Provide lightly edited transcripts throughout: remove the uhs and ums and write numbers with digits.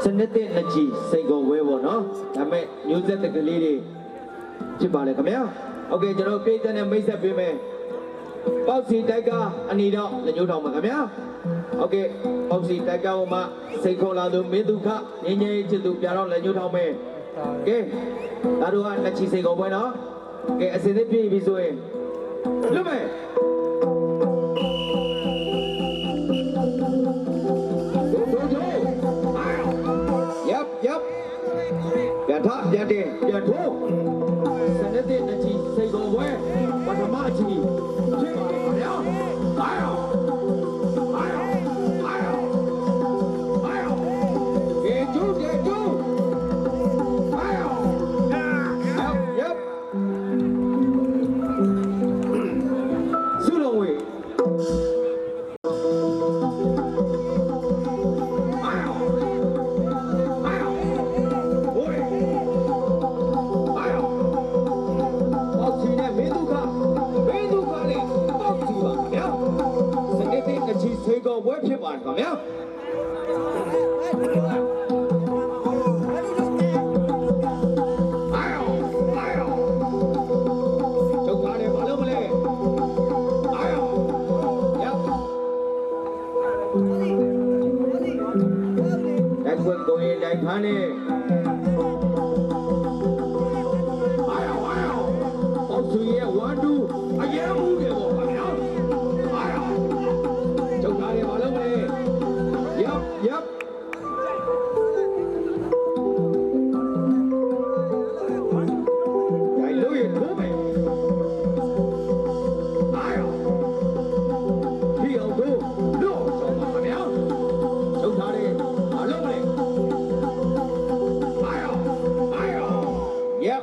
စနစ်တဲ့နှစ်ကြီးစိန်ကုန်ဝဲပေါ့နော်ဒါပေမဲ့မျိုးဆက်တကလေးတွေဖြစ်ပါလေခင်ဗျာโอเคကျွန်တော်ပြည်သက်နဲ့မိတ်ဆက်ပေးမယ်ပေါက်စီတိုက်ကအနီတော့လက်ညှိုးထောင်ပါခင်ဗျာโอเคပေါက်စီတိုက်ကောမှာစိတ်ခေါ်လာသူမင်းဒုက္ခငြိမ်းငြိမ်းချစ်သူပြတော့လက်ညှိုးထောင်မယ်ကဲဒါတို့ကနှစ်ကြီးစိန်ကုန်ပွဲနော်ကဲအစင်းသေးပြည့်ပြီဆိုရင်လွတ်မယ်ပြန်ထပြန်တင်ပြန်ထိုးစနစ်တဲ့နှစ်ကြီးစိတ်ကုန်ဝဲပထမကြီးဖြစ်ပါလေခင်ဗျာအားရကေကျူကေကျူအားရဆုလုံးဝေဝဲဖြစ်ပါတယ်ခင်ဗျာချုပ်ကားတယ်ဘာလို့မလဲအာယောရပ်တိုက်ခွင့်ကိုရင်တိုက်ဖမ်းနေအာယောအောက်သူရဲ့1 2အရေးမှုတွေပေါ့ခင်ဗျာအာယောချုပ်ကားတယ်ဘာလို့မလဲYep. Cái lưỡi thú mày. Ai à? Khi ông thu, nó cho mà mẹ. Chúng ta đi, à lúc này. Ai à? Yep.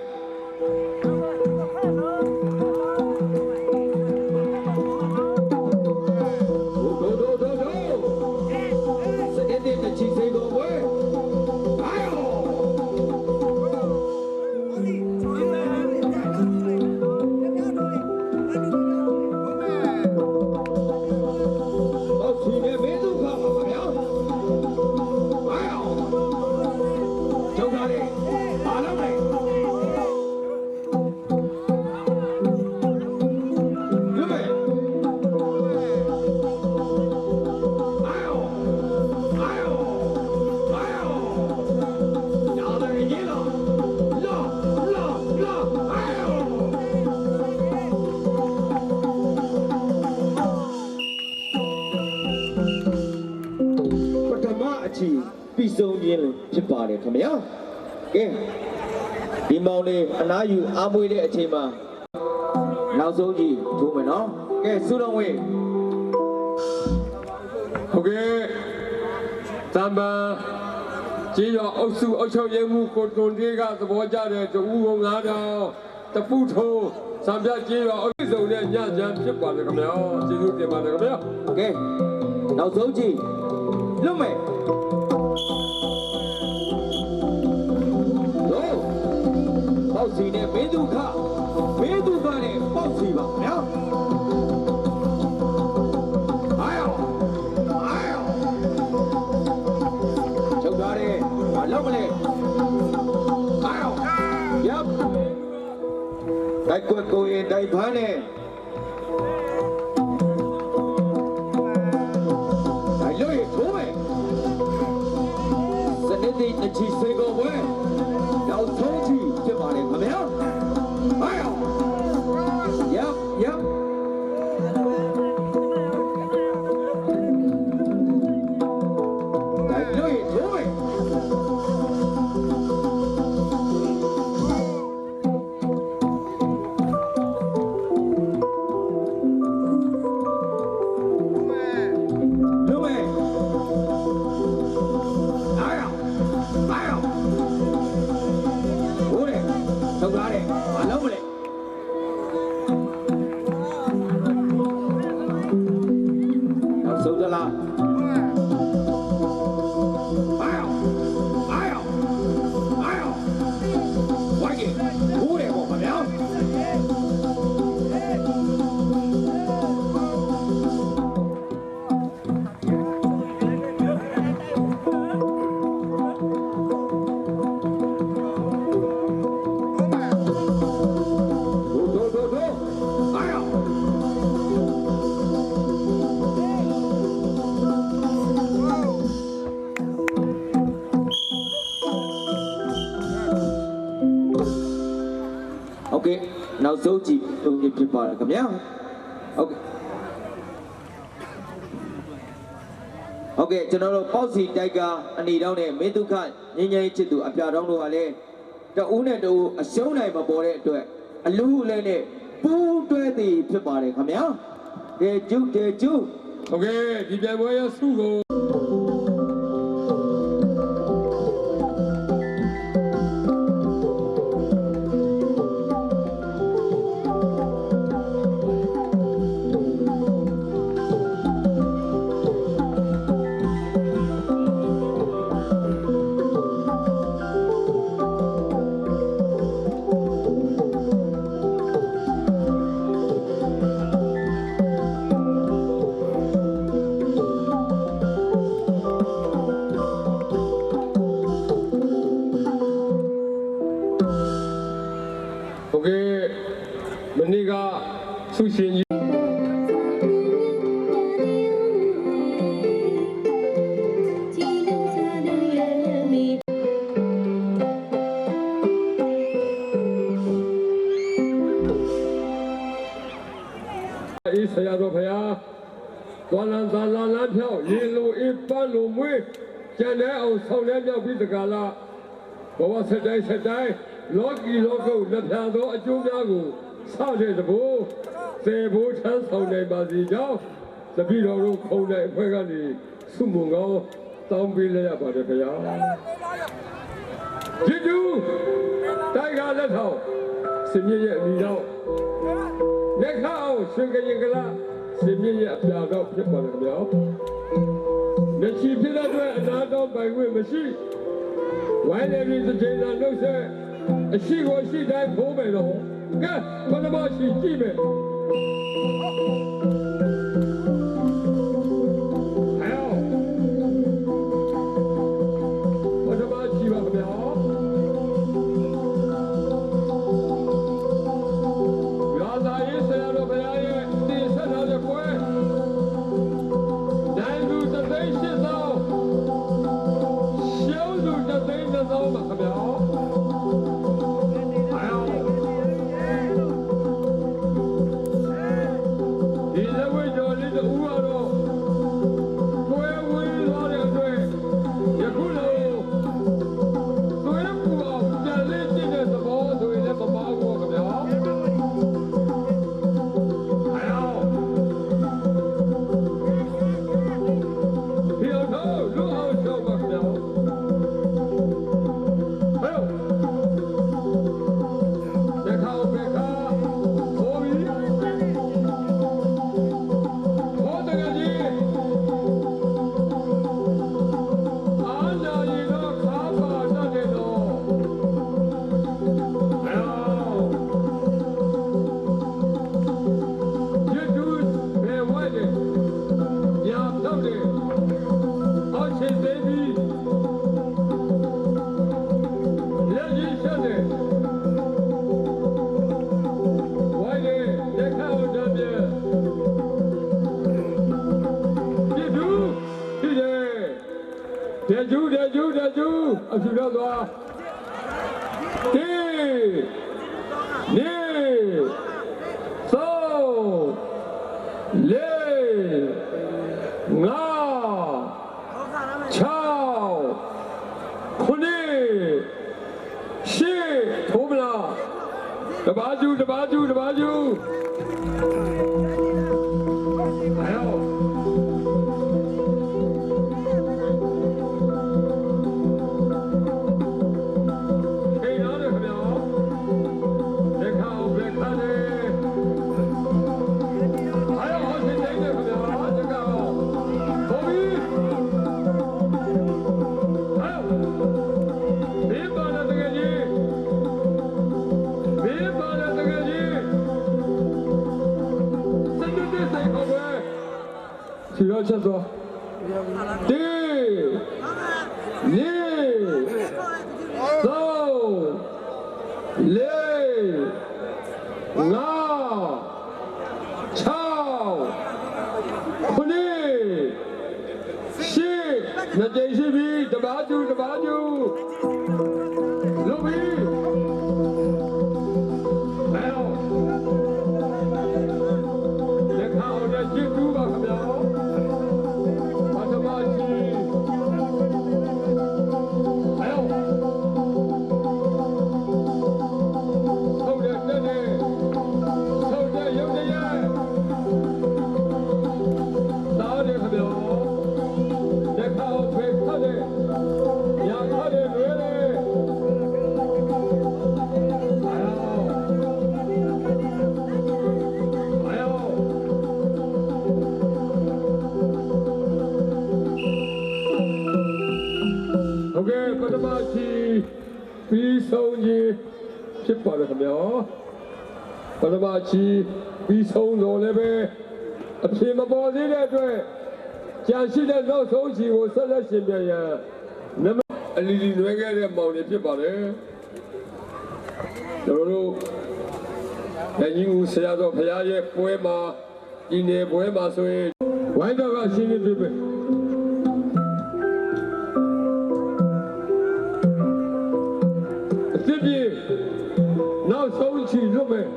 ပြီးဆုံးခြင်းဖြစ်ပါတယ်ခင်ဗျာကဲဒီမောင်လေးအနားယူအားမွေးတဲ့အချိန်မှာနောက်ဆုံးကြီးထိုးမယ်နော်ကဲစုတော်ဝေးဟုတ်ကဲ့သံပန်ကြီးရောအုပ်စုအုပ်ချုပ်ရေးမှုကိုတွန်တေးကသဘောကျတဲ့တူဦးကို9000တပုထုံးစံပြကြီးရောအုပ်စုံနဲ့ညချမ်းဖြစ်ပါတယ်ခင်ဗျာကျေးဇူးတင်ပါတယ်ခင်ဗျာကဲနောက်ဆုံးကြီးလွတ်မယ်ပေါက်စီနဲ့မင်းဒုက္ခနဲ့ပေါက်စီပါခင်ဗျာအာယောချုပ်ထားတယ်ဘာလုပ်မလဲအာယောရပ်တိုက်ကွက်ကိုရင်တိုက်ဖမ်းနဲ့တိုက်လို့ရထိုးမယ်စနစ်တိအချီစေကုန်ဝဲနောက်ဆုံးချီဖြစ်ပါလေခင်ဗျာအာယောရပ်တိုက်လို့ရထိုးမယ်အာယော နောက်ဆုံးကြည့်တုံးပြဖြစ်ပါတယ်ခင်ဗျာဟုတ်ကဲ့ဟုတ်ကဲ့ကျွန်တော်တို့ပေါ့စီတိုက်ကအနေတောင်းနဲ့မင်းဒုက္ခငြိမ်းချမ်းချစ်သူအပြတောင်းတို့ကလည်းတဦးနဲ့တဦးအရှုံးနိုင်မပေါ်တဲ့အတွက်အလူလည်းနဲ့ပူးတွဲသည်ဖြစ်ပါတယ်ခင်ဗျာတေကျု โอเคဒီပြိုင်ပွဲရစုကိုโอเคမနေ့ကဆုရှင်ကြီးအေးဆရာတော်ဖရာသွားလန်းသာလန်းလန်းဖြောက်ရေလိုအေးပန်းလိုမွေးကျန်တဲ့အောင်ဆောင်တဲ့မြောက်ပြီးတကလားဘဝဆက်တိုင်းလောကီလောကုလက်ဖြာသောအကျိုးများကိုစောင့်တဲ့သဘောသေဘိုးထမ်းဆောင်နိုင်ပါစေကြောင်းတပည့်တော်တို့ခုံတဲ့အဖွဲ့ကနေဆုမွန်ကောင်းတောင်းပေးလိုက်ရပါတယ်ခင်ဗျာကျေးဇူးတိုက်ကလက်ထောက်စင်မြင့်ရဲ့အမိတော်လက်ခအောင်ရှင်ကရင်ကလာစင်မြင့်ရဲ့အပြာတော်ဖြစ်ပါတယ်ခင်ဗျာလက်ချီဖြစ်တဲ့အတွက်အနာတော်ပိုင်ခွင့်မရှိဝိုင်းနေပြီးချိန်သာနှုတ်ဆက်အရှိကိုအရှိတိုင်းဖိုးမယ်တော့ကဲဘယ်လိုရှိကြည့်မယ်အဖြူတော့သွားတေနေသောလေငါ6 9 10ထိုးမလားတပါးကျူခြေရောချက်သွားတေးနေသောလေးငါ6 9 10နှစ်ကြိမ်ရှိပြီတပါးကျူလုပ်ပြီ ဟုတ်ကဲ့ပထမကြီးပြီးဆုံးခြင်းဖြစ်ပါတယ်ခင်ဗျာပထမကြီးပြီးဆုံးတော့လည်းပဲအဖြစ်မပေါ်သေးတဲ့အတွက်ကြာရှိတဲ့နောက်ဆုံးချီကိုဆက်လက်ရှင်ပြန်ရန်နမအလီလီနွဲခဲ့တဲ့မောင်တွေဖြစ်ပါတယ်ကျွန်တော်တို့ညီဦးဆရာတော်ဘုရားရဲ့ပွဲမှာဒီနေ့ပွဲမှာဆိုရင်ဝိုင်းတော်ကရှင်းနေပြီပဲအစ်စ်ပြေနောက်ဆုံးချီလွတ်မယ်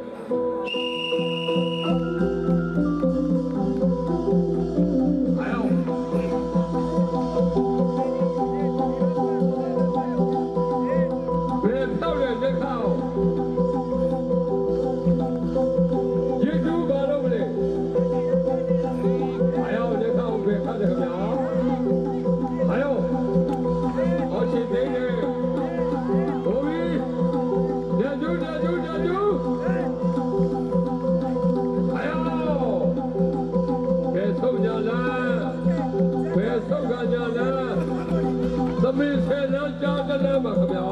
သမီးဆယ်နှစ်ကြာကလေးပါခင်ဗျာ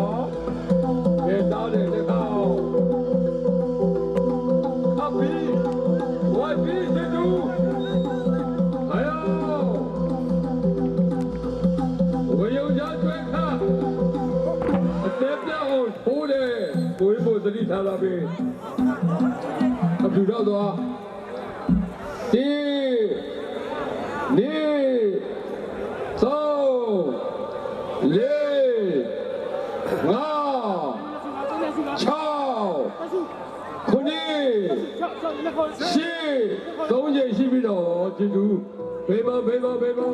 ။ဒီသားတဲ့တကောက်အပီဝိုင်းပြီးစီတူဟာယောဝေယုံကြကျွဲခါအသက်ပြောင်းထိုးတယ်ကိုယ်ဖို့သတိထားလာပြီအပူတော့တော့ဒီနေသောလေးငါ6 9 10 3ချိန်ရှိပြီတော့ကျေးဇူးဘေးပါဘေးပါဘေးပါ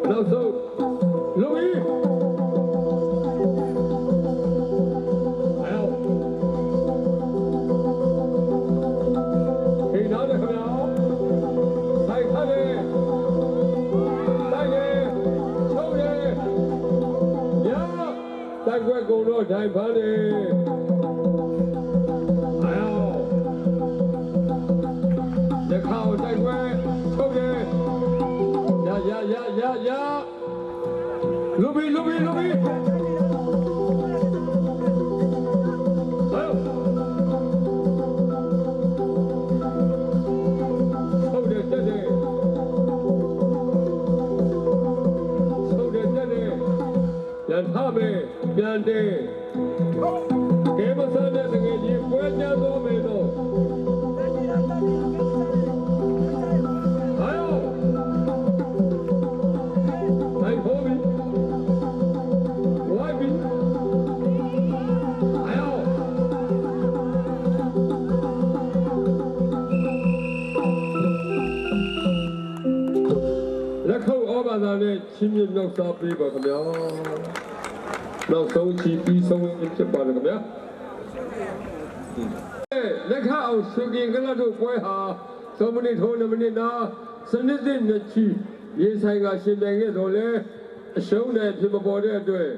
နောက်ဆုံးလူကြီးအဲ့ဒီနောက်တစ်ခါဆိုင်ခါလေဆိုင်လေချုပ်လေညတိုက်ွက်ကုန်တော့ထိုင်ဖမ်းလေအဲ့ဒီခါတိုက်ွက်ချုပ်လေရလူဘီဟုတ်တယ်တက်တယ်ပြန်ထားမယ်ပြန်တယ်ကဲမစတဲ့တကယ်ကြီးပွဲကြတော့မယ်တော့ချင်းမြတ်မြောက်စားပေးပါခင်ဗျာနောက်ဆုံးချီပြီးဆုံးဖြစ်ပါတယ်ခင်ဗျာလက်ခအောင်ရှင်ကင်ကလတ်တို့ပွဲဟာ3မိနစ်ထိုး2မိနစ်နာစနစ်တစ်နှစ်ချီရေဆိုင်ကရှင်ပြိုင်ခဲ့တော့လေအရှုံးနဲ့ဖြစ်မပေါ်တဲ့အတွက်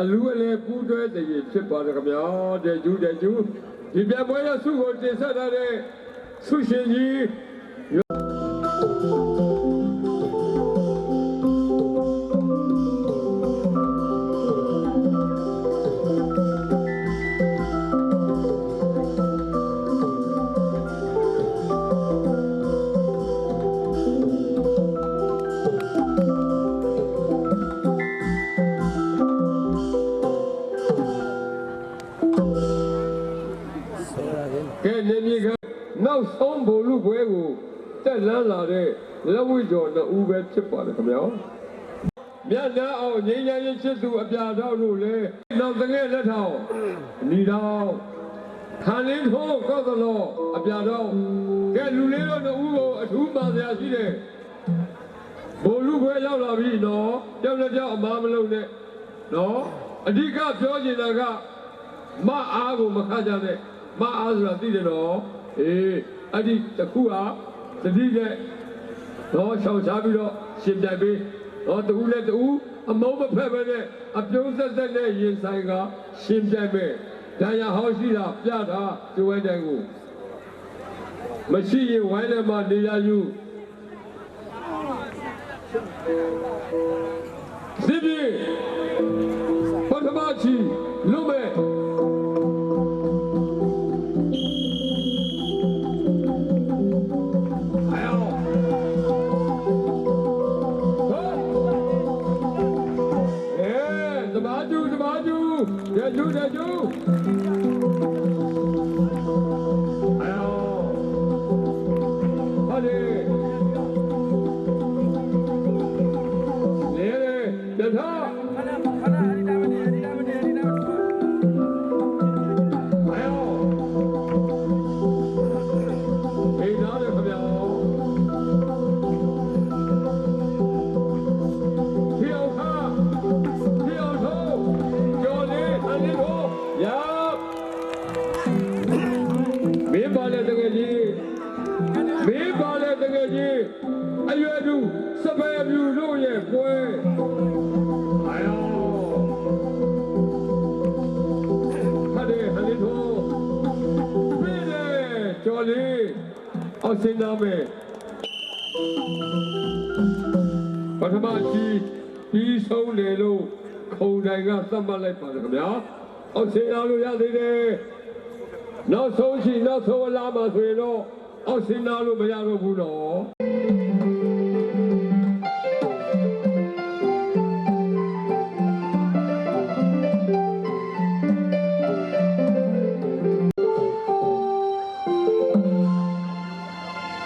အလူအလဲပူးတွဲတည်ဖြစ်ပါတယ်ခင်ဗျာတဲ့ကျူးဒီပြပွဲရဆုကိုတင်ဆက်ထားတဲ့ဆုရှင်ကြီးနောက်ဆုံးဘုံလူပွဲကိုတက်လန်းလာတဲ့လက်ဝိကျော်2ဦးပဲဖြစ်ပါတယ်ခင်ဗျာမြတ်နာအောင်ငြိမ်းချမ်းရေးချစ်သူအပြာတော်တို့လည်းနောက်တငယ်လက်ထောင်အနီတော် ခါလင်းထိုးကောက်သလောအပြတော့ကဲလူလေးတို့တို့ဦးကိုအထူးပါစရာရှိတယ်ဘိုလ်လူခွဲရောက်လာပြီနော်ကြောက်လက်ကြောက်အမားမလုံးနဲ့နော်အဓိကပြောချင်တာကမအားကိုမခတ်ကြနဲ့မအားဆိုတာသိတယ်နော်အေးအဲ့ဒီတခုဟာသတိနဲ့တော့ရှောင်ရှားပြီးတော့ရှင်ပြိုင်ပေးတော့တူနဲ့တူအမုန်းမဖက်ပဲနဲ့အပြုံးဆက်ဆက်နဲ့ရင်ဆိုင်ကရှင်ပြိုင်ပေးတရားဟောရှိတာပြတာကျွဲတိုင်ကိုမရှိရင်ဝိုင်းထဲမှာနေရယူစစ်ပြေပထမချီလူမဲ့ကျူတဲ့ကျူအော်ဟာလေလေတထာခဏအဒီတာမနေအော်ဘေးသားတယ်ခင်ဗျာဖြေအောင်ခါဖြေအောင်ထိုးကျော်လေးအန်ဒီကိုရမင်းပါလေတကယ်ကြီးမင်းပါလေတကယ်ကြီးအရွယ်သူစပယ်ပြူလို့ရဲ့ပွဲအာယောဟာလေဟန်ဒီထိုးပြေးလေကျော်လေးအောင်စင်နာမယ်ပထမကြီးပြီးဆုံးလေလို့ခုံတိုင်ကသတ်မှတ်လိုက်ပါတယ်ခင်ဗျာအောင်စင်နာလို့ရသေးတယ်နောက်ဆုံးရှိနောက်ဆုံးလာမှာဆိုရင်တော့အောင်စင်နာလို့မရတော့ဘူးတော့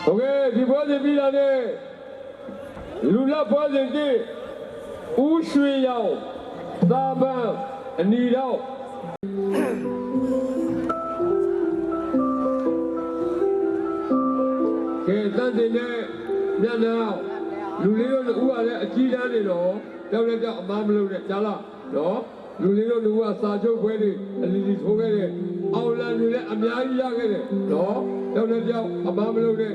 โอเคဒီပွဲစဉ်ပြီးတာနဲ့လူလပွဲစဉ်တည်းဦးရွှေရောင်သာပန်းအနီတော့ကဲတန်တင်နဲ့ညနာလူလေးတို့ဦးကလည်းအကြီးတန်းနေတော့တောက်လက်တောက်အမားမလုပ်နဲ့ကြားလားနော်လူလေးတို့ကစာချုပ်ခွဲတွေအလီလီထိုးခဲ့တယ်အောင်လန်တွေလည်းအများကြီးရခဲ့တယ်နော်တောက်လက်တောက်အမားမလုပ်နဲ့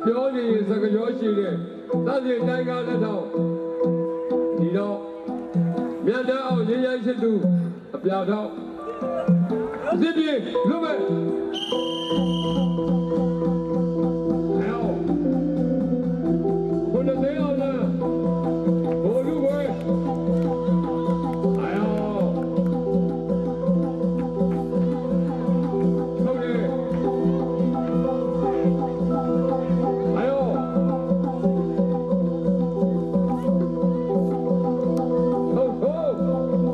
ပြောနေရင်စကားပြောရှိတယ်သတ်ရင်တိုင်းကားလက်ထောက်ဒီတော့မြတ်တဲ့အောင်ရင်းရိုင်းရှိသူအပြာထောက်အစ်ပြေလွတ်မဲ့ခုနသေးအောင်လားဘိုလ်လူပဲအာယောဟုတ်တယ်အာယော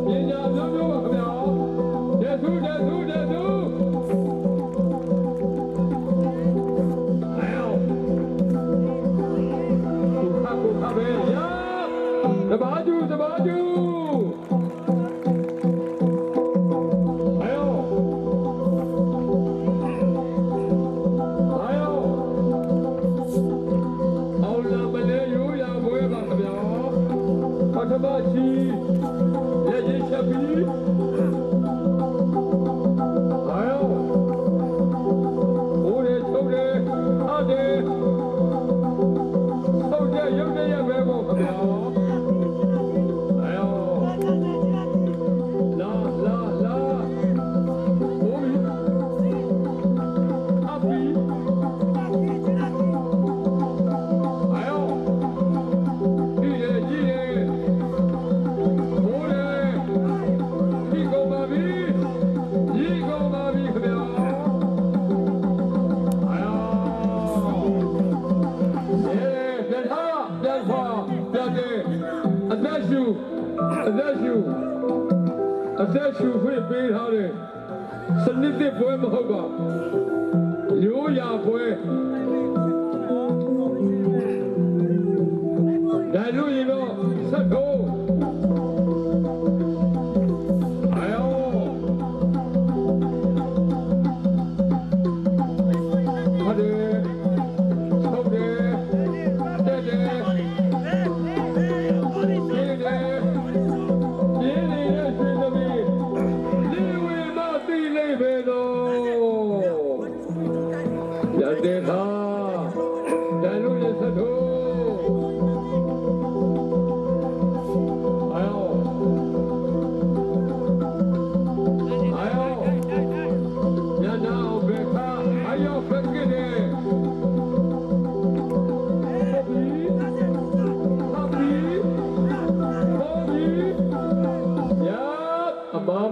ပညာမျိုးမျိုးပါခင်ဗျာတဲ့သူအာယောသူခါပဲရတဘာကျူအာယောအောင်လာမလဲရိုးရဘွဲပါခင်ဗျာပထမချီရဲ့ရချက်ပြီးအာယောဘိုးရဲထုတ်တယ်အားတယ်ထုတ်တဲ့ရုပ်တဲ့ရပဲပေါ့ခင်ဗျာအာယောလာဘိုးအပီအာယောဒီရဲ့ကြီးရဲ့ဘိုးရဲဒီကောင်ပါပြီခင်ဗျာအာယောပြန်ခွာပြန်တယ်အသက်ရှူခွင့်ပေးထားတယ်စနစ်တစ်ပွဲမဟုတ်ပါရိုးရာပွဲဒါလို့ရင်တော့ဆက်တော့အာယော တဲ့သားတန်လို့ရစထိုးအာယောညနာဘက်ခါအာယောဖက်ကနေ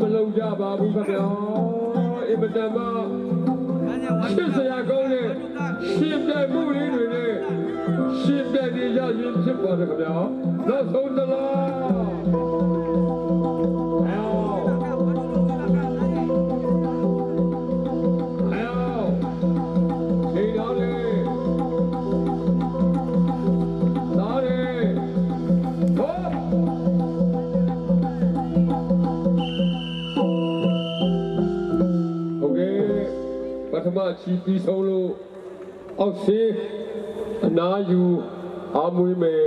မလုံးကြပါဘူးခင်ဗျာအမတမရှစ်ဆရာကောင်းနဲ့ရှင်းပြမှုလေးတွေနဲ့ရှင်းပြနေရရင်ဖြစ်ပါတယ်ခင်ဗျာနောက်ဆုံးတလားပထမချီပြီးဆုံးလို့အောက်ရှိအနာယူအမွေးမယ်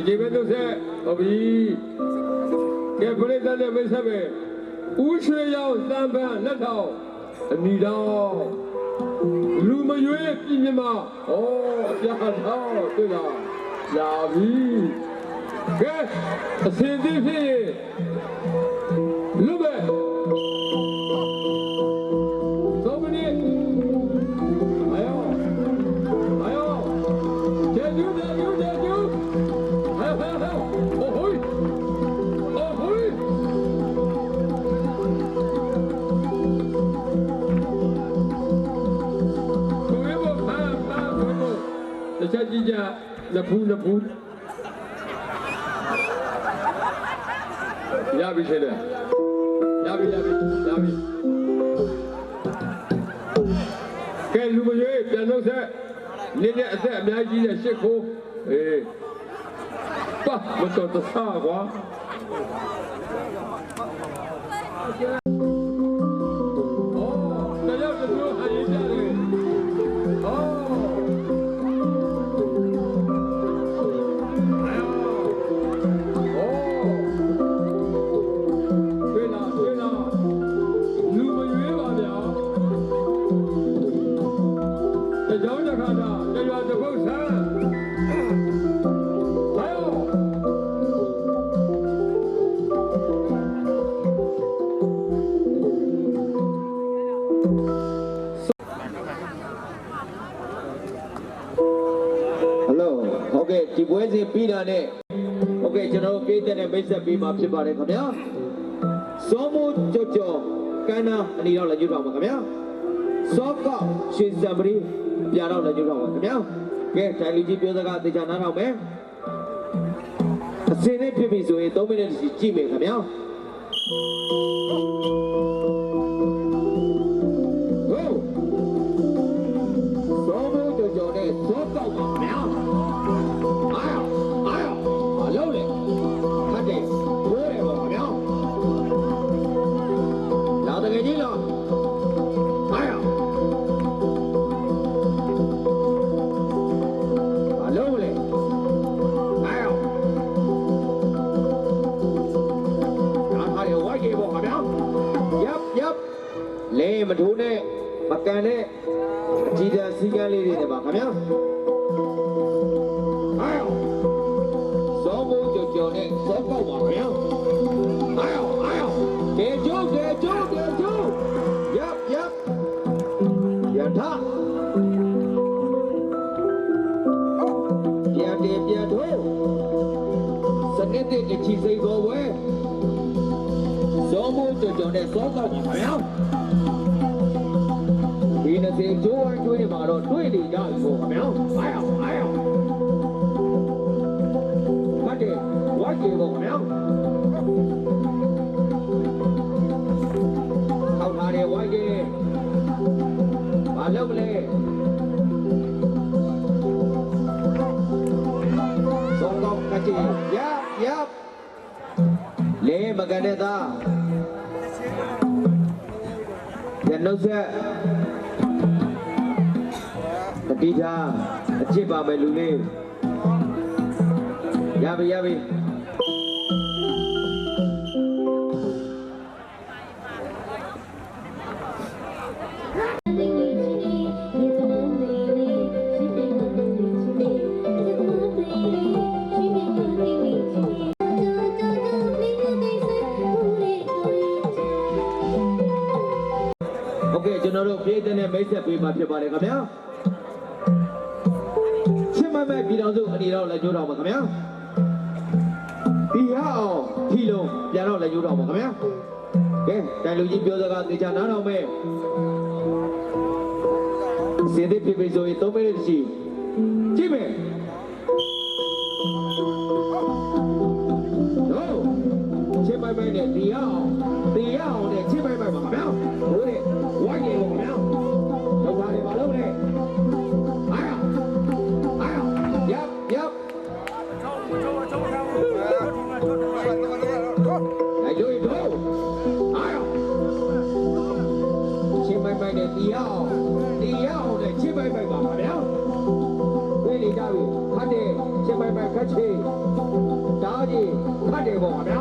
ဒီဘက်တော့ဆက်ဟုတ်ပြီကဲပရိသတ်နဲ့မိတ်ဆက်ပဲဦးရွှေရောက်တန်ပန်းလက်ထောင်အနီတော်လူမရွေးပြည်မြမဩအပြာတော်တွေ့လားလာပြီကဲအစင်သေးဖြစ်လူပဲသုံးမိနစ်အာယောကျေကျူးတခြားကြည့်ကြနှစ်ဖူးရပြီရှင်လေရပြီကဲလူမရွေးပြန်လို့ဆက်နည်းနည်းအသက်အများကြီးနဲ့ရှစ်ခိုးအေးပါမတော်တဆာကွာတရားတစ်မျိုးအရေးကြတယ်ဒီပွဲစဉ်ပြီးတာနဲ့ဟုတ်ကဲ့ကျွန်တော်တို့ပြည်သက်တဲ့မိတ်ဆက်ပြီးမှဖြစ်ပါတယ်ခင်ဗျာစောမိုးကြော်ကန်းနာအနီတော့လည်းညှိတော့မှာခင်ဗျာစောကောက်ရွှေစံပရီပြတော့လည်းညှိတော့မှာခင်ဗျာကဲတိုင်လီကြီးပြောစကားသေချာနားထောင်မယ်အစင်းနဲ့ဖြစ်ပြီဆိုရင်3မိနစ်ကြည့်မယ်ခင်ဗျာစောမိုးကြော်နဲ့စောကောက်ပါခင်ဗျာလေမထိုးနဲ့မကန်နဲ့အကြည်တန်စီကန်းလေးတွေနဲ့ပါခင်ဗျာစောမိုးကြော်နဲ့စောပေါက်ပါခင်ဗျာကဲကျိုးရပ်ရထားပြန်ထိုးစနစ်တဲ့ချီစိတ်တော်ဝဲစောမိုးကြော်နဲ့စောပေါက်ပါခင်ဗျာဒီ20ကျိုးဝိုင်းကျွေးနေမှာတော့တွေ့နေကြပြီပေါ့ခင်ဗျာမှတ်တယ်ဝါကြီးပေါ့ခင်ဗျာထောက်ထားတယ်ဝါကြီးဘာလုပ်မလဲစောကောက်ကချီရပ် လေမကန်တဲ့သားရနှုတ်ဆက်တတိထားအချစ်ပါမယ်လူလေးရပြီရပြီโอเคကျွန်တော်တို့ပြည်တဲ့နဲ့မိတ်ဆက်ပေးမှာဖြစ်ပါတယ်ခင်ဗျာရှင်းမမဲ့ပြည်တော်စုအနေတော့လက်ကျိုးတော်ပါခင်ဗျာဒီဟာအောင်ထီလုံးပြန်တော့လက်ကျိုးတော်ပါခင်ဗျာကဲတိုင်လူကြီးပြောစကားသေချာနားတော်မဲ့စေတဲ့ပြပြဆိုရင်3မိနစ်ရှိကြည့်မယ်ဟုတ်ရှင်းမမဲ့နဲ့ဒီဟာအောင်နဲ့ရှင်းမမဲ့ပါခင်ဗျာဟိုတဲ့ဝိုင်းနေပါခင်ဗျာတော့ပါလေမလုပ်နဲ့အားရပ်哎，对头，哎呦，七百块的底要的七百块吧，没有？对你家里看的七百块可去，家里看的不没有？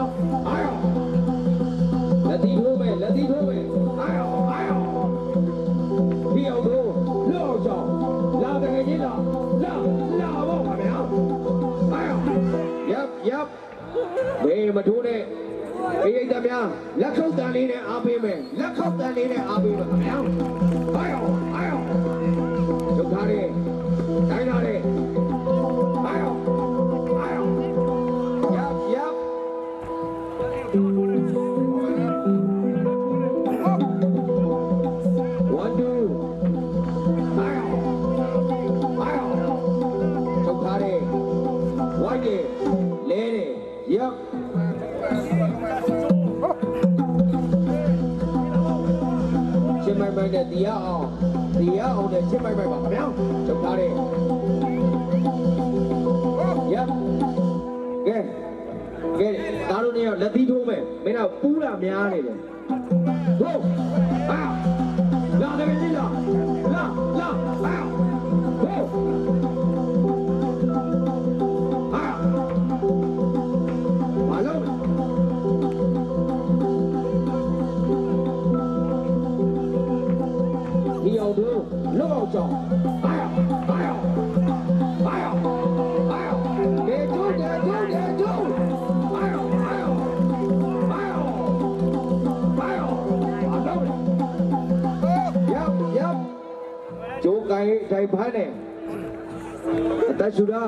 哎呦，来地图没？哎呦，地要头老少，拉得很紧了，拉不没有？哎呦，你们出的。ဒီအိတ်သားများလက်ခောက်တန်လေးနဲ့အားပေးမယ်လက်ခောက်တန်လေးနဲ့အားပေးမယ်ခင်ဗျာအားရောဒုက္ခတွေတိုင်းလာတယ်အားရောရပ်one two အားရောဒုက္ခတွေဝိုက်တယ်လဲတယ်ရပ်မိုက်တဲ့တရားအောင်တဲ့ချစ်မိုက်ပါခင်ဗျာချုပ်ထားတယ်ရပ်ကဲဒါတို့နေလက်သီးထိုးမယ်မင်းတော့ပူးတာများနေတယ်ဟုတ်ဟာလာတယ်ကြီးလာဟာဟုတ်ဟာမလုံးဒီအောင်တို့လောက်အောင်ကြောင်းဘာယောကဲကျိုးဘာယောရပ်ကျိုးကိုင်းတိုင်ဖမ်းတယ်အသက်ရှူတာ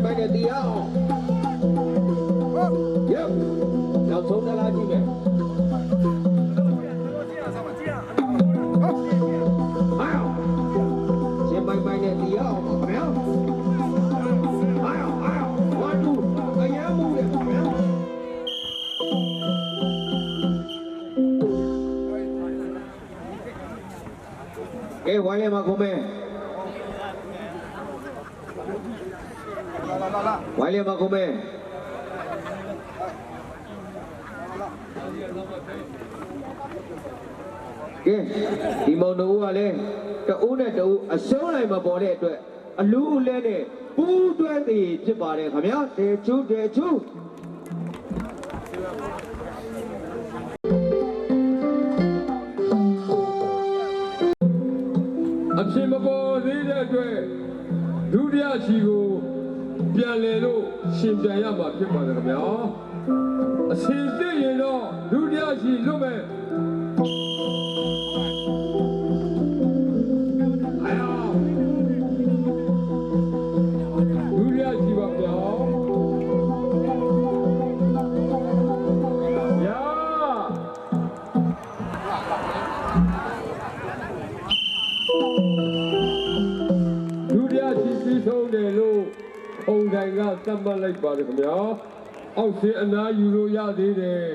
拜的底要，要冲的垃圾呗。哎呦，先拜的底要，没有？哎呦，关注，眼目的没有？给完了吗，哥们？ဝိုင်းလေမကုမဲကဲဒီမောင်တို့ကလည်းတအုပ်နဲ့တအုပ်အရှုံးလိုက်မပေါ်တဲ့အတွက်အလူးလဲနဲ့ပူးတွဲသည်ဖြစ်ပါတယ်ခင်ဗျာတဲချူအဖြစ်မပေါ်သေးတဲ့အတွက်ဒုတိယချီကိုပြန်လေလို့ရှင်ပြန်ရမှာဖြစ်ပါတယ်ခင်ဗျာအစီအစဉ်ရင်တော့ဒုတိယချီလွတ်မဲ့ဒုတိယချီပါဗျာဒုတိယချီပြီးဆုံးတယ်လို့ ပုံတိုင်ကသတ်မှတ်လိုက်ပါတယ်ခင်ဗျာအောက်ဆင်းအနားယူလို့ရသေးတယ်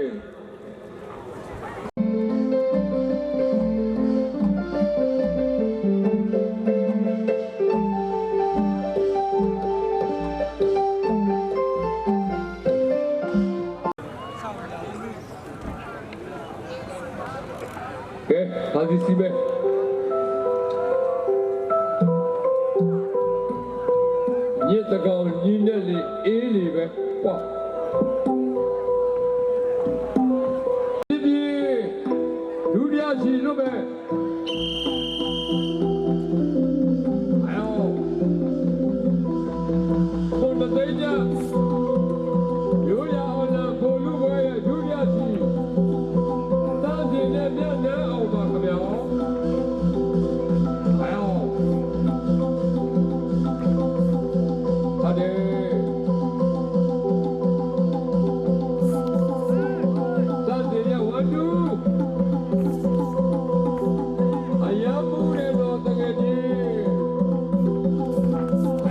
ကဲဟာဒီစီမဲညစ်တကောင်ညီနဲ့လေအေးလေပဲဟွာဒီဒီဒုတိယစီလို့ပဲအော်ဘုံတဲ့ကြရိုးရအောင်လားဘိုလ်လူဘွဲရဲ့ဒုတိယစီတားစီနဲ့မျက်နှာအောင်ပါခင်ဗျာအော်ဟာတယ်တားစီရဲ့ဝတ်တူအယားမှုတဲ့တော့တကယ်ကြီး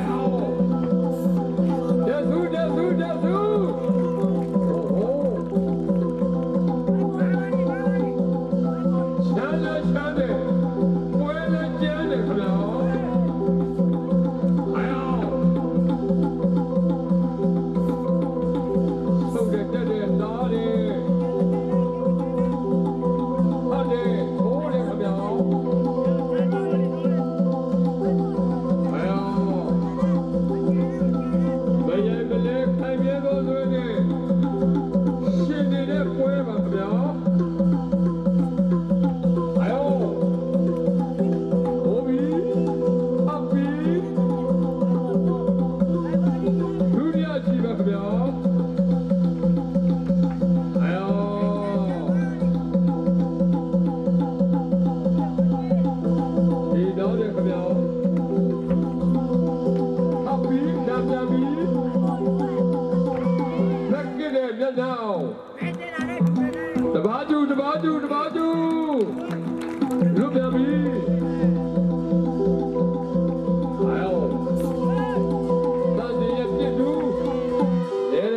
အော်တဲ့သူတဲ့သူတဲ့သူချမ်းတယ်ပွဲလည်းကျန်းတယ်ခင်ဗျာအော်ဆုံးတဲ့တဲ့နားတယ်ဟုတ်တယ်ဟိုးတယ်ခင်ဗျာအော်ဘယ်ရဲ့ကလေးခိုင်ပြတော့ဆိုရင်ရှင်နေတဲ့ပွဲပါခင်ဗျာတဘာကျူလူပြန်ပြီအော်တန်စီရဲ့ပြစ်သူလေ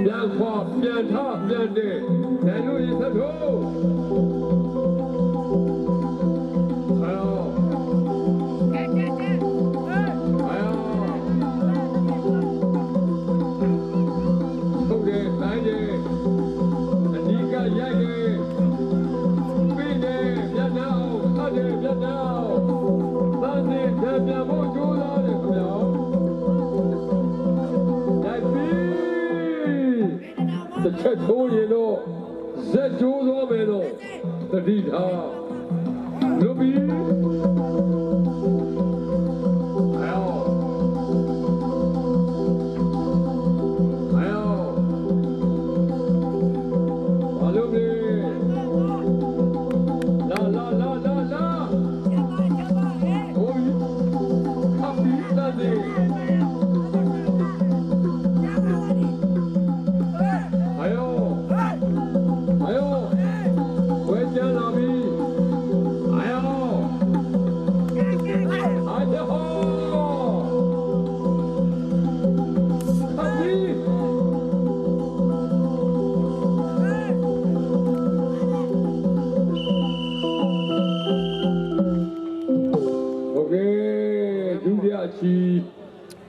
ပြန်ခွာပြန်ထားပြန်တဲ့ဘယ်လိုရသထိုးအော်ဟုတ်တယ်တိုင်းတယ်အဓိကရိုက်တယ်ပြီးတယ်မျက်နှာအောင်သတ်တယ်မျက်နှာအောင်သတ်တယ်ပြန်ဖို့ကြိုးစားတယ်ခင်ဗျာရိုက်ပြီးတစ်ချက်ထိုးရင်တော့ဇက်ကြိုးသွားမယ်တော့တတိထားလူပြီး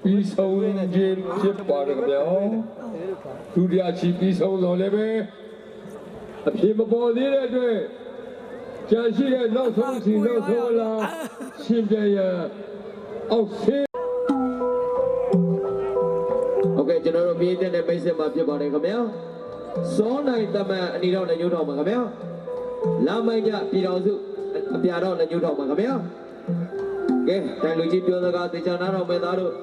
ပြီးဆုံးခြင်းဖြစ်ပါတယ်ခင်ဗျာဒုတိယချီပြီးဆုံးတော့လည်းပဲအဖြစ်မပေါ်သေးတဲ့အတွက်ကြာရှိတဲ့နောက်ဆုံးချီနောက်ဆုံးလာရှင်ပြန်ရအောက်ဆင်းโอเคကျွန်တော်တို့ပြည်တဲ့မိတ်ဆက်မှာဖြစ်ပါတယ်ခင်ဗျာစောနိုင်တမန်အနီတော့လက်ညှိုးထောင်ပါခင်ဗျာလာမိုင်းကြပြည်တော်စုအပြာတော့လက်ညှိုးထောင်ပါခင်ဗျာကဲတိုင်လူကြီးပြောစကားတေချာနာတော်မဲ့သားတို့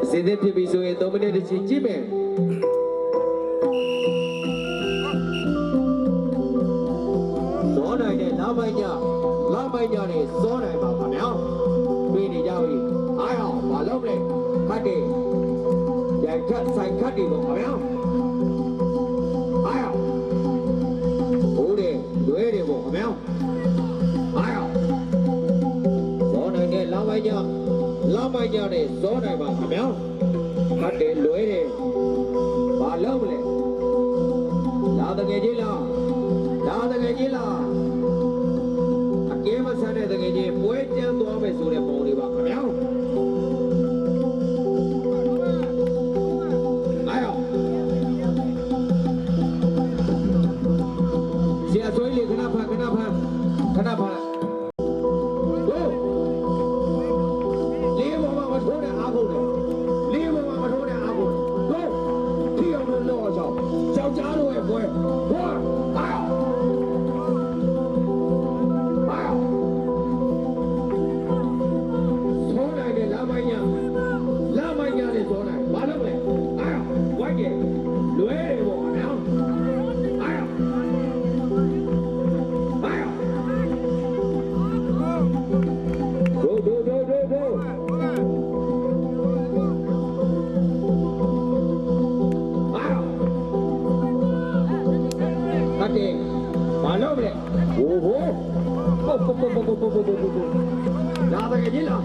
အစင်းသစ်ဖြစ်ပြီဆိုရင်3မိနစ်တချီကြည့်မယ်စောနိုင်တဲ့လာမိုင်းကြနဲ့စောနိုင်ပါခင်ဗျာပြေးနေကြပြီအားအောင်မလုပ်နဲ့ခတ်တယ်ရိုက်ခတ်ဆိုင်ခတ်တယ်ပေါ့ခင်ဗျာအားအောင်ဟိုးတယ်လွဲတယ်ပေါ့ခင်ဗျာအားအောင်စောနိုင်တဲ့လာမိုင်းကြ လာမိုက်ကြတဲ့ဇောနိုင်ပါခင်ဗျာဟတ်တယ်လွဲတယ်ဘာလုပ်မလဲလာတကယ်ကြီးလားလာတကယ်ကြီးလားအကဲမဆန်းတဲ့တကယ်ကြီးပွဲကျန်းသွားမယ်ဆိုတဲ့ပုံလေးပါခင်ဗျာဆရာဆွေးလေးခဏဖတ်လေးပေါ်မှာမထိုးတဲ့အားကုန်တယ်လေးပေါ်မှာမထိုးတဲ့အားကုန်တယ်တို့ထိအောင်လို့လောက်အောင်ကြောက်ကြားလို့ရဲ့ပွဲဟောအောင်ဆောင်းနိုင်တဲ့လာမိုင်းညာနဲ့ဆောင်းနိုင်ဘာလို့လဲအောင်ဝိုက်တယ်လွဲတယ်ပေါ့နော်အောင်ဘာလို့လဲဟိုပုတ်လာတကယ်ကြီးလား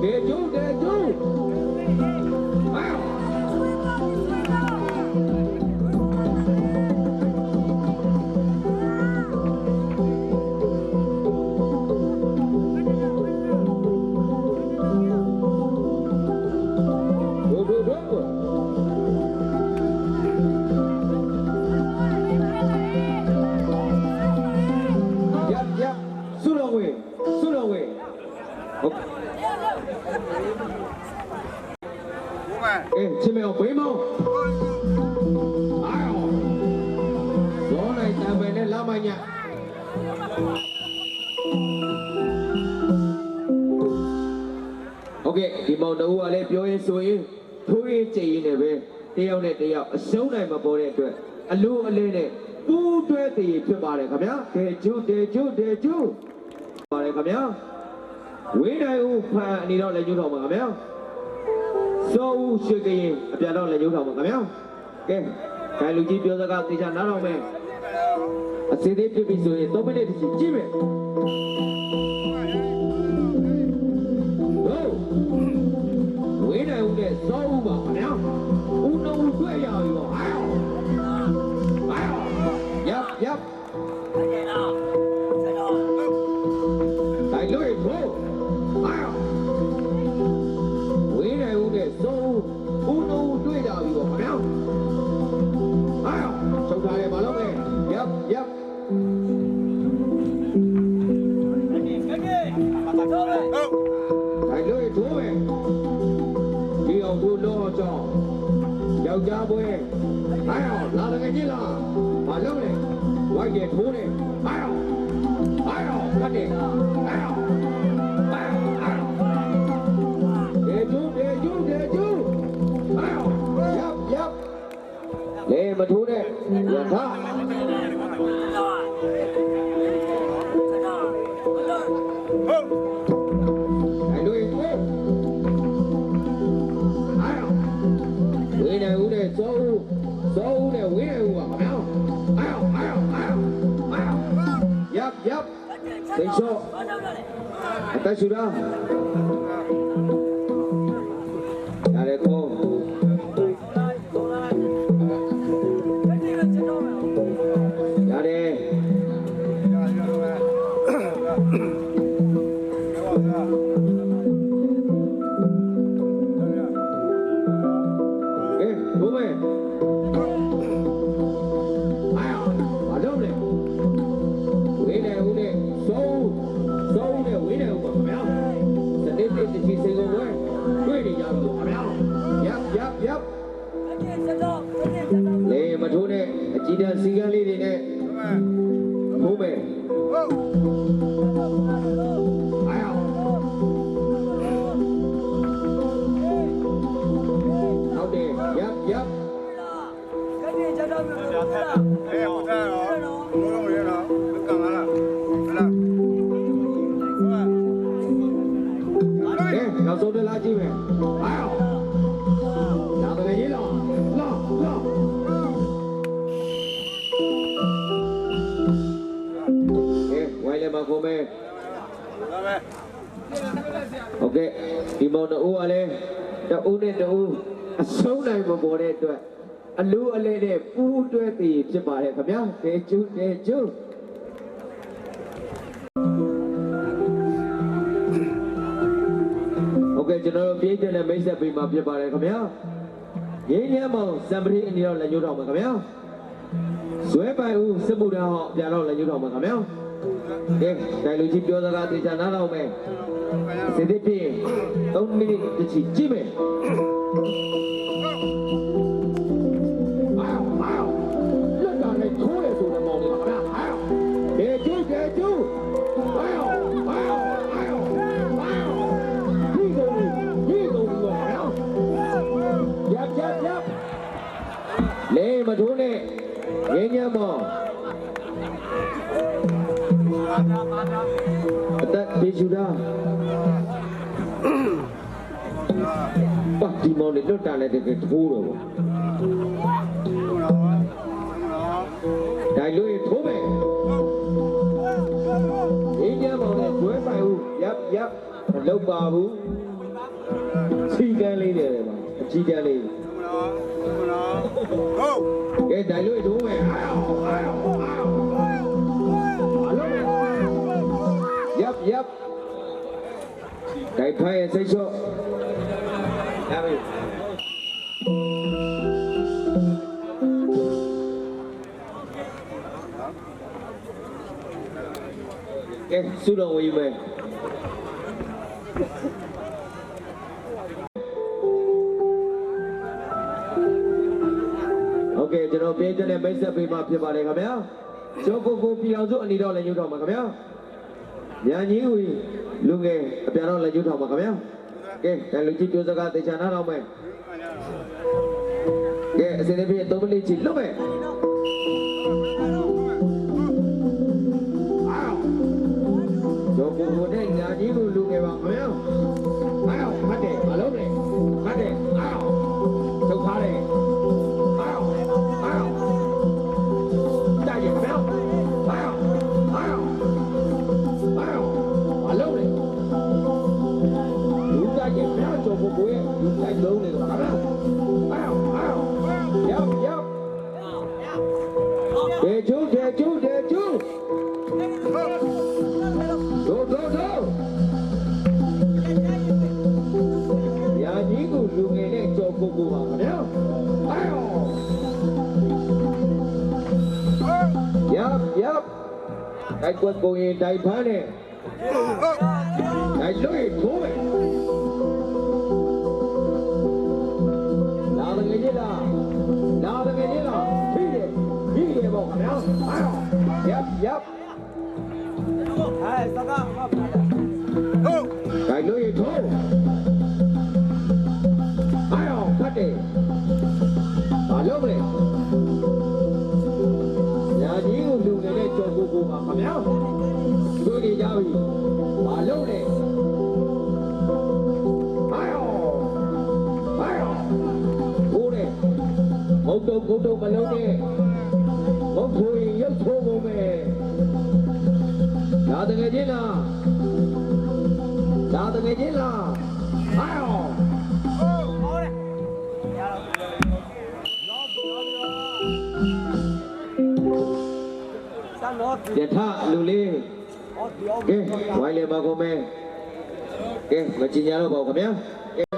ဒေကျုံဆုတော်ဝေဟုတ်ချင်းမေဘိမောအာရောနိုင်တံပယ်နဲ့လာမညာโอเคဒီမောင်တို့ကလည်းပြောရင်ဆိုရင်ထိုးရင်ကြည်ရင်လည်းပဲတယောက်နဲ့တယောက်အရှုံးနိုင်မပေါ်တဲ့အတွက်အလိုအလဲနဲ့ပူးတွဲတည်ဖြစ်ပါတယ်ခင်ဗျာဒေကျုပါတယ်ခင်ဗျာဝေးနိုင်ဦးဖန်အနေတော့လည်းညှို့ထောင်ပါခင်ဗျာစောဦးရွှေကရင်အပြာတော့လည်းညှို့ထောင်ပါခင်ဗျာကဲခိုင်လူကြီးပြောစကားသေချာနားထောင်မယ်အစီအသေးပြပြီဆိုရင်3မိနစ်တည်းကြည့်မယ်ဟုတ်ဝေးနိုင်ဦးနဲ့စောဦးပါခင်ဗျာဦးနှုံတွေ့ရပြီပေါ့ရပ်တိုင်းလို့ဘို့ဝေးနေဦးတဲ့သုံးဦးလုံးတွေ့ကြပြီပေါ့ခင်ဗျာချုပ်ထားတယ်မလုပ်နဲ့ရပ်တိုင်းလို့ထိုးမယ်ဒီအောင်ထိုးလို့ကြောင်းယောက်ျားပွဲလာတကယ်ကြီးလားမလုပ်နဲ့ဝိုက်ရထိုးတယ်ကတ်တယ်ရပ်လေမထိုးနဲ့ရထားအဲ့လိုဝေးနေဦးနဲ့စောဦးနဲ့ဝေးနေဦးပါခင်ဗျာရပ်သိချောအတရှူရာရတယ်ကိုရတယ်ဘုမေဘာလုပ်လဲဝေးနေဦးနဲ့သုံးနဲ့ဝေးနေဦးပါခင်ဗျာစတဲ့တချီစေကုန်ဝဲတွေ့နေကြပြီခင်ဗျာရပ်လေမထိုးနဲ့အကြည့်တန်းစီကန်းလေးတွေနဲ့ဘုမေဟုတ်တယ်ရပ်နောက်ဆုံးတစ်လားကြည့်မယ်လာတကယ်ကြီးလားဝိုင်းလည်းမကုန်မယ် โอเคဒီမောင်တို့ကလည်းတအုပ်နဲ့တအုပ်အဆုံးနိုင်မပေါ်တဲ့အတွက်အလူအလဲနဲ့ပူးတွဲတည်ဖြစ်ပါတယ်ခင်ဗျာတေကျူโอเคကျွန်တော်တို့ပြေးတဲ့မိတ်ဆက်ပေးမှာဖြစ်ပါတယ်ခင်ဗျာရင်းရမ်းမောင်စံပတိအနေနဲ့လက်ညှိုးထောင်ပါခင်ဗျာဇွဲပိုင်ဦးစစ်မှုထမ်းဟောပြန်တော့လက်ညှိုးထောင်ပါခင်ဗျာကဲတိုင်လူကြီးပြောစကားတေချာနားထောင်မယ်စစ်စစ်ပြင်း3မိနစ်တချီကြည့်မယ်လက်တာနဲ့ထိုးရဆိုတဲ့မောင်လေးခင်ဗျာကဲကျူးဒီကုန်လေမထိုးနဲ့ရင်းညမ်းမောင်အသက်ပြေချူတာပတ်ဒီမောင်လေးလွတ်တာလည်းတကယ်ထိုးတော့ဘောဒိုင်လို့ထိုးမယ်ရင်းညမ်းမောင်နဲ့ကျွဲပိုင်ဦးရပ်မလုပ်ပါဘူးစီကန်းလေးတယ်ပါအကြီးတန်းလေးကဲဒိုင်လို့ထိုးမယ်ရပ်ဒိုင်ဖိုင်ရဲ့စိတ်ချော့ရပြီကဲစုတော်ဝေးမယ်โอเคကျွန်တော်ပေးတဲ့မိတ်ဆက်ပေးမှဖြစ်ပါတယ်ခင်ဗျာကျော်ကိုပြည်အောင်စုအနီတော့လည်းညှို့တော့မှာခင်ဗျာညာကြီးဦးလူငယ်အပြန်တော့လက်ကျူးထောင်ပါခင်ဗျာကဲဒါလူကြီးပြောစကားတေချာနားတော့မယ်ကဲအစင်းလေးပြည့်3မိနစ်ချီလွတ်မယ်ကျော်ကိုနဲ့ညာကြီးဦးလူငယ်ပါခင်ဗျာမှတ်တယ်မလုပ်နဲ့မှတ်တယ်ထုတ်ထားတယ်ကိုရဲ့လူတိုင်းလုံးနေတော့ဗျာရပ်ဒေကျူဒိုညာကြီးကိုလူငယ်နဲ့ကြော်ကိုပါဗျာရပ်တိုက်ကွက်ကိုရင်တိုက်ဖမ်းနဲ့တိုက်လို့ထိုးမယ်လာတယ်ကြီးလားပြီးတယ်ပေါ့ခင်ဗျာရပ်ဟဲ့စကားမပါနဲ့ဟုတ်ခိုင်လို့ရထိုးအားအောင်ဖတ်တယ်ဘာလုပ်လဲညာကြီးကိုလူနေတဲ့ကြော်ကိုပါခင်ဗျာတို့နေကြပြီဘာလုပ်လဲငုတ်တုတ်မလုံးနဲ့ငုတ်ထိုးရင်ရုပ်ထိုးကုန်မယ်ဒါတကယ်ချင်းလားအားအောင်ဟောတယ်ရထလူလေးကဲဝိုင်းလေမကုန်မယ်ကဲမကြင်ရတော့ပါဘူးခင်ဗျာ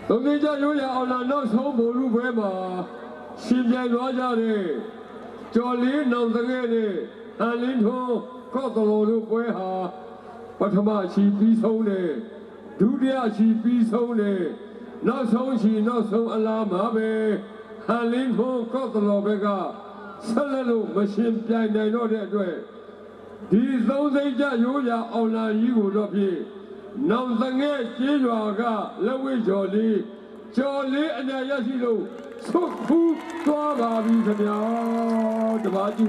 သမီးကြရိုးရအောင်လာနောက်ဆုံးဘိုလ်လူဘဲမှာရှင်ပြိုင်သွားကြတယ်ကျော်လေးနောင်တကယ်နဲ့အန်လင်းထွန်းကော့တလော်တို့ပွဲဟာပထမချီပြီးဆုံးတယ်ဒုတိယချီပြီးဆုံးတယ်နောက်ဆုံးချီနောက်ဆုံးအလားမှာပဲအန်လင်းထွန်းကော့တလော်ဘက်ကဆက်လက်လို့မရှင်ပြိုင်နိုင်တော့တဲ့အတွက်ဒီသုံးစိတ်ကြရိုးရအောင်လာကြီးကိုတော့ဖြင့်နောင်တငယ်ကျေးရွာကလက်ဝဲကျော်လေးအညာရရှိလို့ဆုတ်ဖူးသွားပါပြီခင်ဗျာတပါးကျူ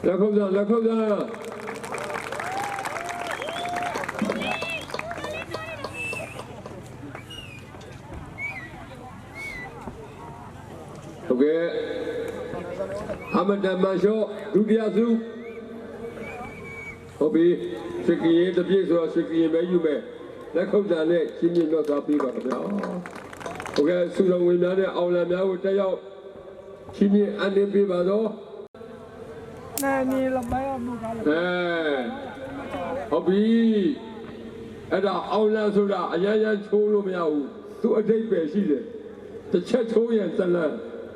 လက်ခုပ်ကြဟုတ်ကဲ့အမတန်မရှော့ဒုတိယစု ဟုတ်ပြီစကရင်တပြည့်ဆိုတော့စကရင်ပဲယူမယ်လက်ခုပ်တန်နဲ့ရှင်းပြတော့သွားပြီးပါခင်ဗျာဟုတ်ကဲ့ဆူတော်ဝင်များတဲ့အောင်လံများကိုတက်ရောက်ရှင်းပြအန်နေပေးပါတော့นี่เราไม่เอามือกันเลยဟုတ်ပြီအဲ့ဒါအောင်လံဆိုတာအရရချိုးလို့မရဘူးသူအတိတ်ပဲရှိတယ်တစ်ချက်ချိုးရင်တစ်လန့်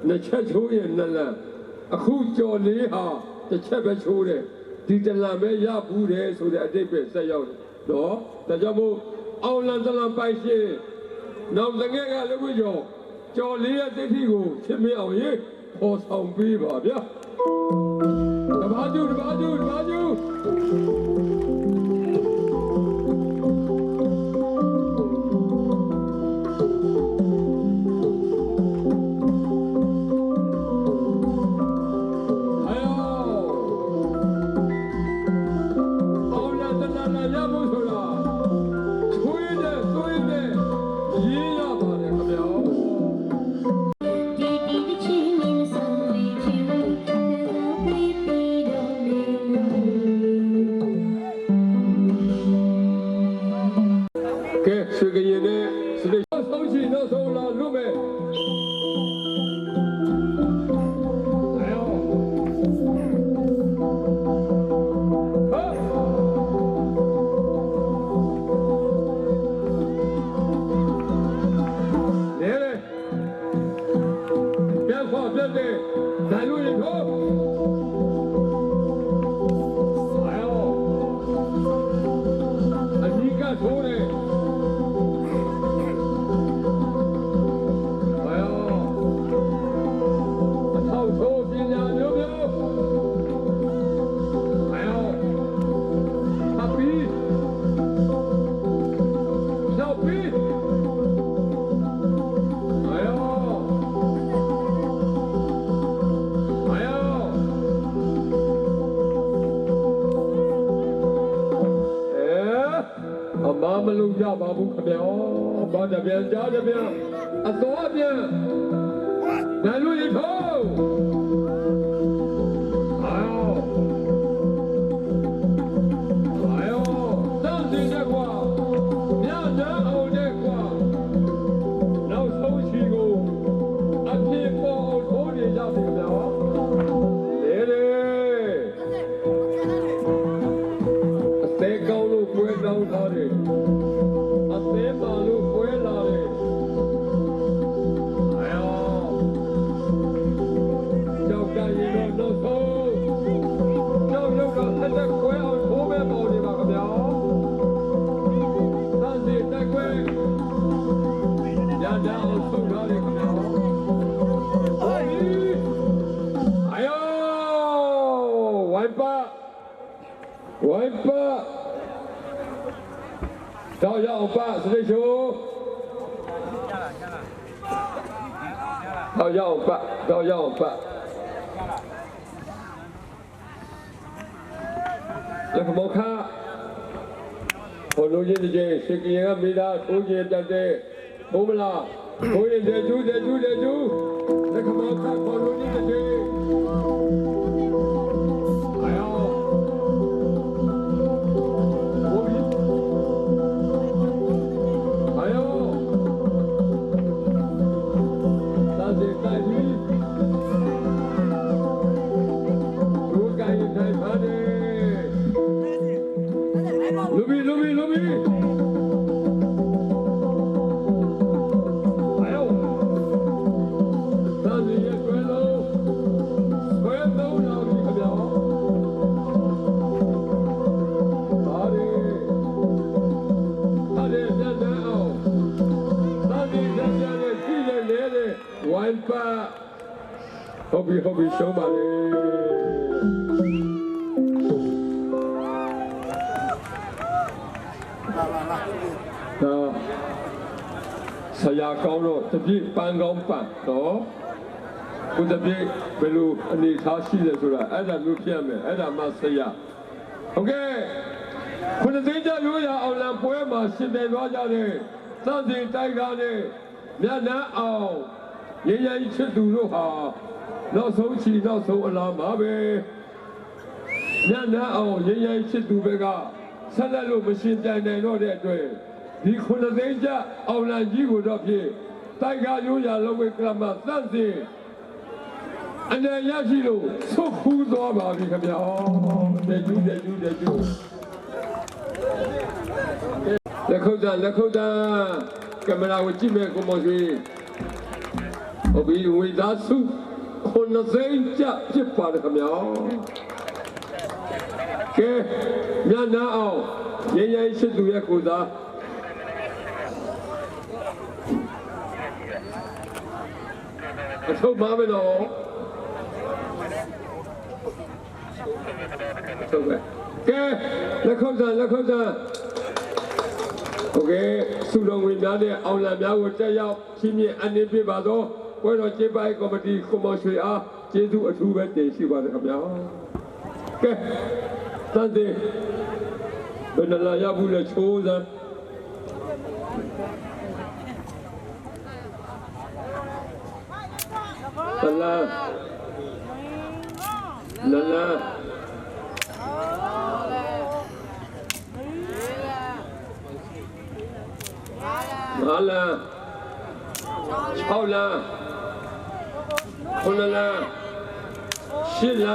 နှစ်ချက်ချိုးရင်နှစ်လန့်အခုကြော်လေးဟာတစ်ချက်ပဲချိုးတယ်ဒီတလန့်ပဲရဘူးတယ်ဆိုတဲ့အတိတ်ပဲဆက်ရောက်တယ်နော်ဒါကြောင့်မို့အောင်လံတလန့်ပိုင်ရှင်နောက်တငယ်ကလည်းဝိကြော်လေးရဲ့တိတ်ထိကိုရှင်းမအောင်ရေးပေါ်ဆောင်ပေးပါဗျာတပါးကျူတပါးကျူတပါးကျူစကရင်နဲ့စတိဆုံးချီနောက်ဆုံးလာလို့ပဲပြန်ခေါ်ပြတ်တဲ့ဓာတ်လို့ရတော့အဓိကထိုးတယ်မလုံးကြပါဘူးခင်ဗျာဘာတပြန်ကြားတပြန်အတော်ပြန်ဓာတ်လို့ရတော့တန်းစီတဲ့ကွာညတန်းအောင်တဲ့ကွာနောက်ဆုံးချီကိုအပြည့်ပေါ်အောင်ထိုးနေကြပြီခင်ဗျာလေအသေးကောင်းလို့ပွဲတောင်းထားတယ်ပါလို့ပွဲလာတယ်ကြောက်ကရင်တော့နောက်ဆုံးကြောက်ရုပ်ကအသက်ခွဲအောင်ထိုးမဲ့ပေါ်နေပါခင်ဗျာသန်းစီတက်ခွဲညတာအောင်ဆုံးထားတယ်ခင်ဗျာဝိုင်ပါတော့ရအောင်ပါစရိတ်ချိုးတော့ရအောင်ပါလက်မောခါဘုံလုံးချင်းကြီးစကရင်ကမိသားထိုးခြင်းတက်တဲ့ဘုံမလားထိုးရင်တဲ့ကျူးလက်မောခါဘုံလုံးချင်းကြီးဟုတ်ပြီရှုံးပါလေဆရာကောင်းတော့တပြည့်ပန်းကောင်းပန်းတော့ကိုတပြည့်ဘယ်လိုအနေထားရှိလဲဆိုတာအဲ့ဒါမျိုးဖြစ်ရမယ်အဲ့ဒါမှဆရာဟုတ်ကဲ့ခုနှစ်သိန်းကျရိုးရာအောင်လံပွဲမှာရှင်ပြန်သွားကြတဲ့သံစဉ်တိုက်ကားနဲ့မြတ်နန်းအောင်ရည်ရည်ချစ်သူတို့ဟာနောက်ဆုံးချီနောက်ဆုံးအလားမှာပဲ ညနာအောင်ရင်းရင်ချစ်သူဘက်ကဆက်လက်လို့မရှင်ပြိုင်နိုင်တော့တဲ့အတွက်ဒီခုနှစ်သိန်းကျအောင်လန်ကြီးကိုတော့ဖြင့်တိုက်ကရိုးရာလုံးဝကလမသန့်စင်အနေရရှိလို့ဆုတ်ခူးသွားပါပြီခင်ဗျာတဲ့ကျူးလက်ခုပ်တာကင်မရာကိုကြည့်မဲ့ကိုမော်ရွှေဟုတ်ပြီဝေသားစုခုနှစ်သိန်းကျဖြစ်ပါတယ်ခင်ဗျာကဲညနာအောင်ရင်းရင်ရှိသူရဲ့ကိုသားအထုပ်ပါမယ်နော်ဟုတ်ကဲ့ကဲလက်ခုပ်တာโอเคစုလုံးဝင်များတဲ့အောင်လံများကိုတက်ရောက်ချင်းမြင့်အနေပြပါသောဘွဲတော်ကျေးပိုင်းကော်မတီကိုမော်ရွှေအားကျေးဇူးအထူးပဲတင်ရှိပါတယ်ခင်ဗျာကဲတန်တဲ့ဘယ်နှလာရဘူးလဲချိုးစမ်းလာ6လ9လ10လ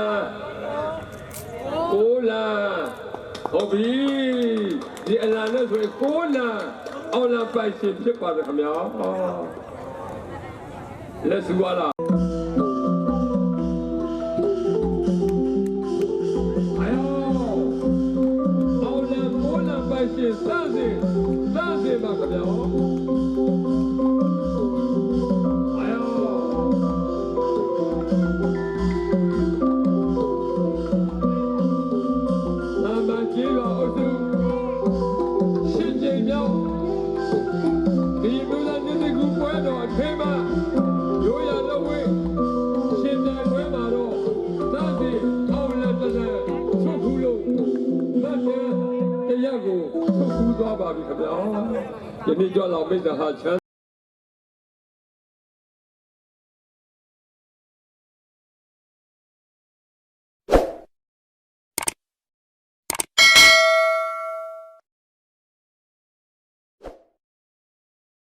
9လဟုတ်ပြီဒီအလားနဲ့ဆိုရင်9လအောင်လပိုက်ရှင်ဖြစ်ပါတယ်ခင်ဗျာလက်စုရလားစစေပါခင်ဗျာနာမကြီးပါအုပ်စုရှင်းကျင်မြောက်ဒီမျိုးသားနှစ်ခုပွဲတော်အထိမ်းမှာရိုးရလက်ဝဲရှင်းတဲ့ပွဲမှာတော့စစေအောင်လက်တလက်ဆုတ်ခုလို့မတ်တရားကိုထုတ်ကူးသွားပါပြီခင်ဗျာယနေ့ကြောက်လောက်မိတ်္တဟာချမ်း